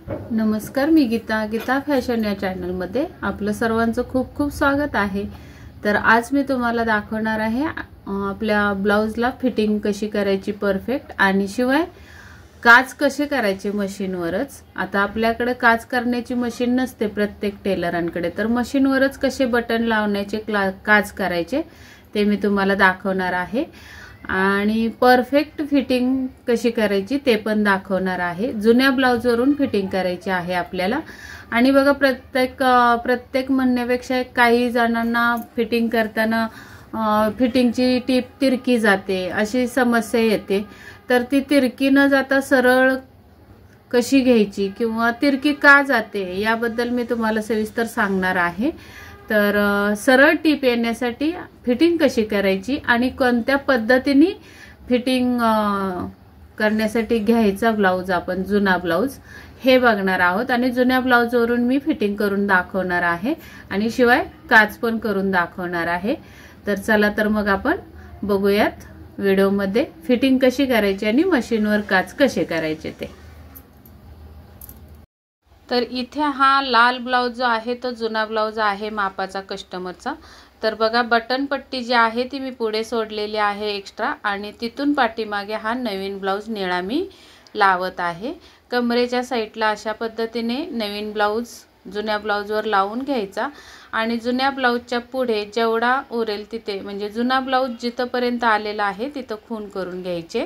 नमस्कार, मी गीता फॅशन या चॅनलमध्ये आपलं सर्वांचं खूप खूप स्वागत आहे। तर आज मी तुम्हाला दाखवणार आहे आपल्या ब्लाउजला फिटिंग कशी करायची परफेक्ट, आणि शिवाय काज कसे करायचे मशीनवरच। आता आपल्याकडे काज करण्याची मशीन नसते प्रत्येक टेलरांकडे, तर मशीनवरच कसे बटन लावण्याचे काज करायचे ते मी तुम्हाला दाखवणार आहे, आणि परफेक्ट फिटिंग कशी करायची ते पण दाखवणार आहे। जुन्या ब्लाउजवरून फिटिंग करायची आहे आपल्याला। आणि बघा, प्रत्येक म्हणण्यापेक्षा काही जणांना फिटिंग करताना फिटिंगची टीप तिरकी जाते अशी समस्या येते। तर ती तिरकी न जाता सरळ कशी घ्यायची किंवा तिरकी का जाते याबद्दल मी तुम्हाला सविस्तर सांगणार आहे। तर सरळ टीप येण्यासाठी फिटिंग कशी करायची आणि कोणत्या पद्धतीने फिटिंग करण्यासाठी घ्यायचा ब्लाउज आपण जुना ब्लाउज हे बघणार आहोत। आणि जुन्या ब्लाउजवरून मी फिटिंग करून दाखवणार आहे आणि शिवाय काज पण करून दाखवणार आहे। तर चला तर मग आपण बघूयात व्हिडिओमध्ये फिटिंग कशी करायची आणि मशीनवर काज कसे करायचे ते। तर इथे हा लाल ब्लाउज जो आहे तो जुना ब्लाउज आहे मापाचा कस्टमरचा। तर बघा, बटन पट्टी जी आहे ती मी पुढे सोडलेली आहे एक्स्ट्रा, आणि तिथून पाठीमागे हा नवीन ब्लाउज निळा मी लावत आहे। कमरेच्या साईडला अशा पद्धतीने नवीन ब्लाउज जुन्या ब्लाउजवर लावून घ्यायचा, आणि जुन्या ब्लाउजच्या पुढे जेवढा उरेल तिथे, म्हणजे जुना ब्लाउज जिथपर्यंत आलेला आहे तिथं खून करून घ्यायचे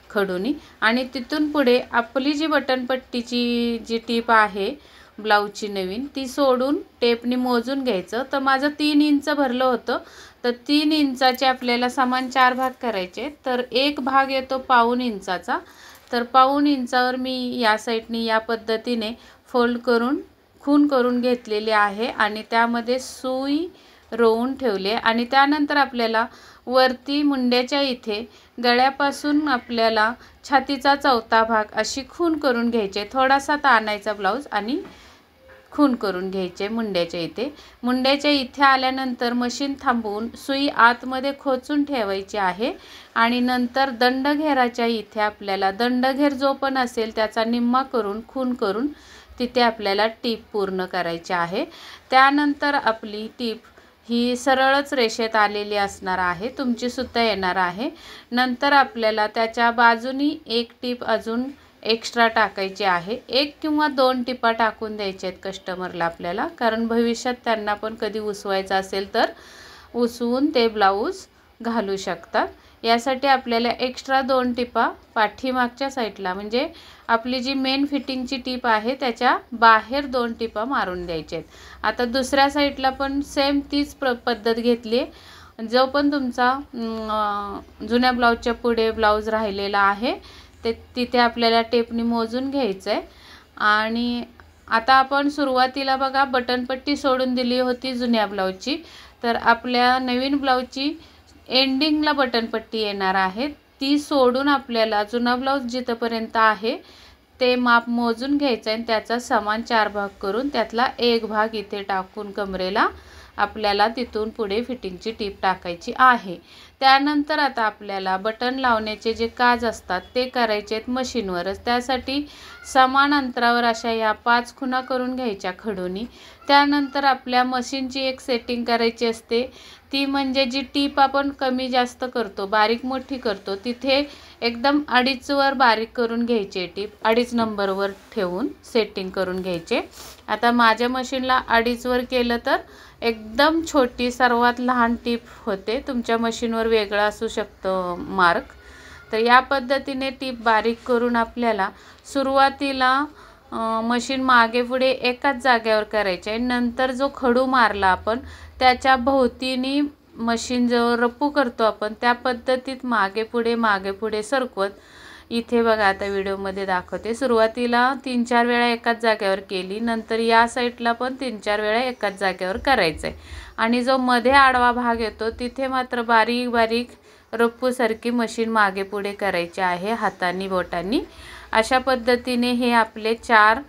खडूनी, आणि तिथून पुढे आपली जी बटन पट्टीची जी टीप आहे ब्लाउजची नवीन ती सोडून टेपनी मोजून घ्यायचं। तर माझं 3 इंच भरलं होतं, तर 3 इंचाचे आपल्याला समान 4 भाग करायचे। तर एक भाग येतो पाऊण इंचाचा, तर पाऊण इंचावर मी या साईडनी या पद्धतीने फोल्ड करून खून करून घेतलेली आहे, आणि त्यामध्ये सुई रोवून ठेवले। आणि त्यानंतर आपल्याला वरती मुंड्याच्या इथे गळ्यापासून आपल्याला छातीचा चौथा भाग अशी खून करून घ्यायचे। थोडासा ताणायचा ब्लाउज आणि खून करून घ्यायचे मुंड्याच्या इथे। मुंड्याच्या इथे आल्यानंतर मशीन थांबवून सुई आतमध्ये खोचून ठेवायची आहे, आणि नंतर दंडघेराच्या इथे आपल्याला दंडघेर जो पण असेल त्याचा निम्मा करून खून करून तिथे आपल्याला टीप पूर्ण करायची आहे। त्यानंतर आपली टीप ही सरळच रेषेत आलेली असणार आहे, तुमची सुद्धा येणार आहे। नंतर आपल्याला त्याच्या बाजूनी एक टीप अजून एक्स्ट्रा टाकायची आहे। 1 किंवा 2 टिपा टाकून द्यायचे आहेत कस्टमरला आपल्याला, कारण भविष्यात त्यांना पण कधी उसवायचं असेल तर उसवून ते ब्लाउज घालू शकतात। यासाठी आपल्याला एक्स्ट्रा 2 टिपा पाठीमागच्या साईडला, म्हणजे आपली जी मेन फिटिंगची टीप आहे त्याच्या बाहेर 2 टिपा मारून द्यायचे आहेत। आता दुसऱ्या साईडला पण सेम तीच पद्धत घेतली। जो पण तुमचा जुन्या ब्लाउजच्या पुढे ब्लाउज राहिलेला आहे ते तिथे आपल्याला टेपनी मोजून घ्यायचं आहे। आणि आता आपण सुरुवातीला बघा बटनपट्टी सोडून दिली होती जुन्या ब्लाउजची, तर आपल्या नवीन ब्लाउजची एंडिंगला बटनपट्टी येणार आहे, ती सोडून आपल्याला जुना ब्लाउज जिथपर्यंत आहे ते माप मोजून घ्यायचं आहे, आणि त्याचा समान 4 भाग करून त्यातला एक भाग इथे टाकून कमरेला आपल्याला तिथून पुढे फिटिंगची टीप टाकायची आहे। त्यानंतर आता आपल्याला बटन लावण्याचे जे काज असतात ते करायचे आहेत मशीनवरच। त्यासाठी समान अंतरावर अशा या 5 खुणा करून घ्यायच्या खडूनी। त्यानंतर आपल्या मशीनची एक सेटिंग करायची असते, ती म्हणजे जी टीप आपण कमी जास्त करतो, बारीक मोठी करतो, तिथे एकदम 2.5 वर बारीक करून घ्यायची टीप, 2.5 नंबरवर ठेवून सेटिंग करून घ्यायचे। आता माझ्या मशीनला 2.5 वर केलं तर एकदम छोटी सर्वात लहान टीप होते, तुमच्या मशीनवर वेगळं असू शकतं मार्क। तर या पद्धतीने टीप बारीक करून आपल्याला सुरुवातीला मशीन मागे पुढे एकाच जागेवर करायचे आहे। नंतर जो खडू मारला आपण त्याच्या भोवतीने मशीन जो रप्पू करतो आपण त्या पद्धतीत मागे पुढे सरकवत, इथे बघा आता व्हिडिओमध्ये दाखवते, सुरुवातीला 3-4 वेळा एकाच जागेवर केली, नंतर या साईडला पण 3-4 वेळा एकाच जागेवर करायचं आहे। आणि जो मध्ये आडवा भाग येतो तिथे मात्र बारीक बारीक रप्पूसारखी मशीन मागे पुढे करायची आहे हातांनी बोटांनी। अशा पद्धतीने हे आपले 4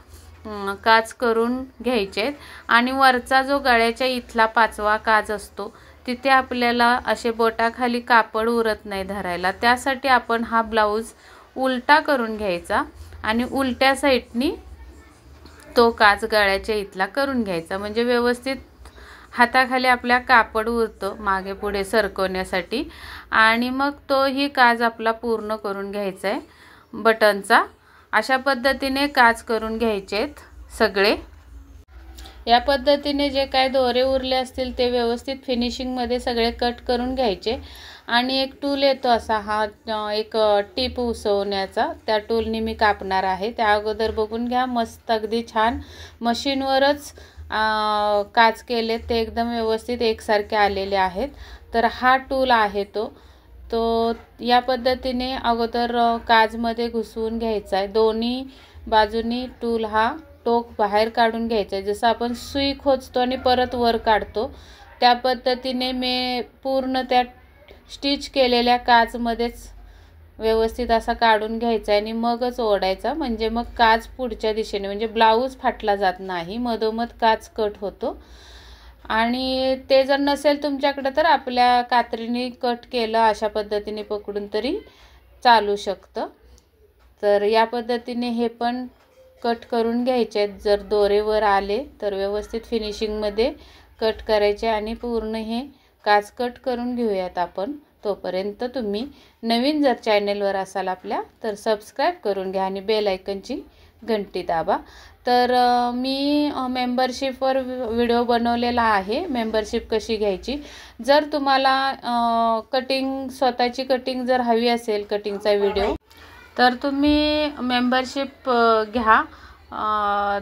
काज करून घ्यायचे आहेत। आणि वरचा जो गळ्याच्या इथला 5वा काज असतो तिथे आपल्याला असे बोटाखाली कापड उरत नाही धरायला, त्यासाठी आपण हा ब्लाउज उलटा करून घ्यायचा, आणि उलट्या साईडनी तो काच गळ्याच्या इथला करून घ्यायचा, म्हणजे व्यवस्थित हाताखाली आपल्या कापड उरतो मागे पुढे सरकवण्यासाठी. आणि मग तोही काच आपला पूर्ण करून घ्यायचा आहे बटनचा. अशा पद्धतीने काच करून घ्यायचे आहेत सगळे. या पद्धतीने जे काय दोरे उरले असतील ते व्यवस्थित फिनिशिंगमध्ये सगळे कट करून घ्यायचे. आणि एक टूल येतो असा, हा एक टीप उसवण्याचा, त्या टूलनी मी कापणार आहे. त्या अगोदर बघून घ्या, मस्त अगदी छान मशीनवरच काच केले, ते एकदम व्यवस्थित एकसारखे आलेले आहेत. तर हा टूल आहे तो या पद्धतीने अगोदर काचमध्ये घुसवून घ्यायचा आहे. दोन्ही बाजूनी टूल हा टोक बाहेर काढून घ्यायचा आहे. जसं आपण सुई खोचतो आणि परत वर काढतो त्या पद्धतीने मी पूर्ण त्या स्टिच केलेल्या काचमध्येच व्यवस्थित असा काढून घ्यायचा आहे आणि मगच ओढायचा. म्हणजे मग काच पुढच्या दिशेने, म्हणजे ब्लाऊज फाटला जात नाही, मधोमध काच कट होतो. आणि ते जर नसेल तुमच्याकडे तर आपल्या कात्रीने कट केलं अशा पद्धतीने पकडून तरी चालू शकतं. तर या पद्धतीने हे पण कट करून घ्यायचे आहेत. जर दोरेवर आले तर व्यवस्थित फिनिशिंगमध्ये कट करायचे आणि पूर्ण हे काच कट करून घेऊयात आपण. तोपर्यंत तुम्ही नवीन जर चॅनलवर असाल आपल्या तर सबस्क्राईब करून घ्या आणि बेल आयकनची घंटी दाबा. तर मी मेंबरशिपवर व्हिडिओ बनवलेला आहे, मेंबरशिप कशी घ्यायची. जर तुम्हाला कटिंग, स्वतःची कटिंग जर हवी असेल, कटिंगचा व्हिडिओ, तर तुम्ही मेंबरशिप घ्या.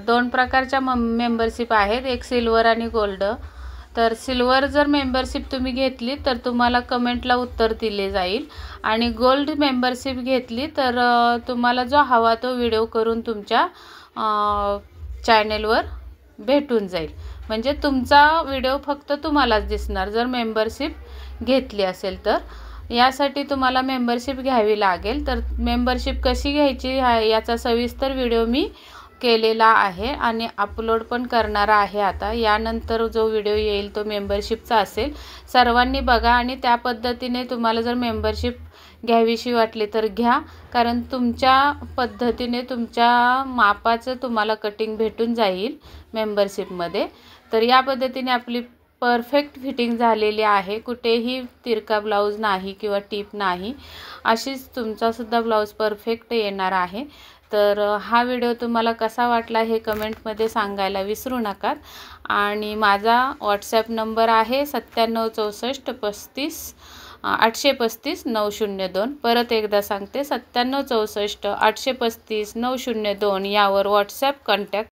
2 प्रकारच्या मेंबरशिप आहेत, एक सिल्वर आणि गोल्ड. तर सिल्वर जर मेंबरशिप तुम्ही घेतली तर तुम्हाला कमेंटला उत्तर दिले जाईल. आणि गोल्ड मेंबरशिप घेतली तर तुम्हाला जो हवा तो व्हिडिओ करून तुमच्या चॅनलवर भेटून जाईल. म्हणजे तुमचा व्हिडिओ फक्त तुम्हालाच दिसणार जर मेंबरशिप घेतली असेल तर. यासाठी तुम्हाला मेंबरशिप घ्यावी लागेल. तर मेंबरशिप कशी घ्यायची याचा सविस्तर व्हिडिओ मी केलेला आहे आणि अपलोड पण करणार आहे आता. यानंतर जो व्हिडिओ येईल तो मेंबरशिपचा असेल. सर्वांनी बघा आणि त्या पद्धतीने तुम्हाला जर मेंबरशिप घ्यावीशी वाटली तर घ्या, कारण तुमच्या पद्धतीने तुमच्या मापाचं तुम्हाला कटिंग भेटून जाईल मेंबरशिपमध्ये. तर या पद्धतीने आपली परफेक्ट फिटिंग झालेली आहे. कुठेही तिरका ब्लाऊज नाही किंवा टीप नाही, अशीच तुमचासुद्धा ब्लाऊज परफेक्ट येणार आहे. तर हा व्हिडिओ तुम्हाला कसा वाटला हे कमेंटमध्ये सांगायला विसरू नका. आणि माझा व्हॉट्सॲप नंबर आहे 9764 835 902. परत एकदा सांगते, 9764 835 902 यावर व्हॉट्सॲप कॉन्टॅक्ट